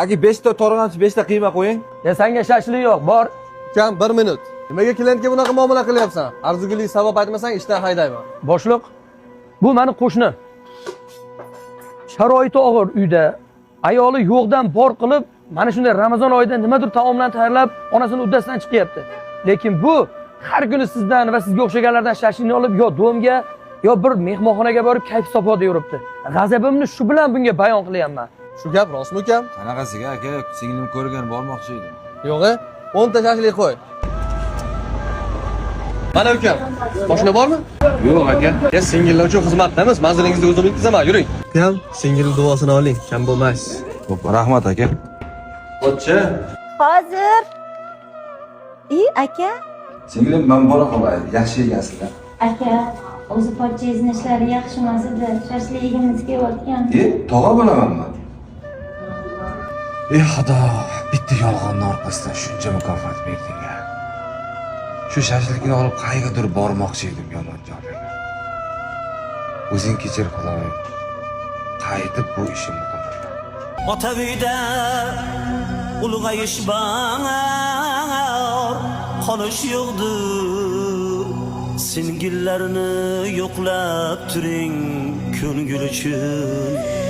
Aka 5 ta to'rg'anchi 5 ta qiyma qo'ying. Senga shashlik yo'q, bor. Kam 1 minut. Nimaga klientga bunaqa muomala qilyapsan? Arzigulik sabab aytmasang ishdan haydayman. Boshliq, bu meni qo'shni. Sharoiti og'ir uyda, ayoli yo'qdan bor qilib, mana shunday Ramazon oyida nimadir taomlarni tayyorlab, onasini uddasidan chiqyapti. Lekin bu har kuni sizdan va sizga o'xshaganlardan shashlikni olib yo domga, yo bir mehmonxonaga borib kayf sopoda yuribdi. G'azabimni shu bilan bunga bayon qilyapman. Shu gap rostmi ukam? Qanaqasiga aka? Singlim ko'rgan bormoqchi edim. Yo'q-a? 10 ta shashlik qo'y. Mana ukam, mashina bormi? Yo'q aka. Ya singillar uchun xizmatdamiz. Manzilingizga o'zim yetkazaman, yuring. Ukam, singil duosini oling, kam bo'lmaysiz. Xo'p, rahmat aka. Pochcha. Hozir. Aka. Singlim men bora qolay. Yaxshi egansizlar. Aka, o'zi pochchangizni ishlari yaxshi emas edi. Shashligimiz kelayotgan. Tog'a bo'lamanmi? Xudo, bitta yolg'onni orqasidan shuncha mukofot berding-a. Shu shashlikni olib qaygadir bormoqchi edim yomon joyga. O'zing kechir Xudoyim. Qaytib bu ishimni qilaman. Ota uyda ulg'ayish bor, qolish yo'qdir. Singillarni yo'qlab turing ko'ngil uchun.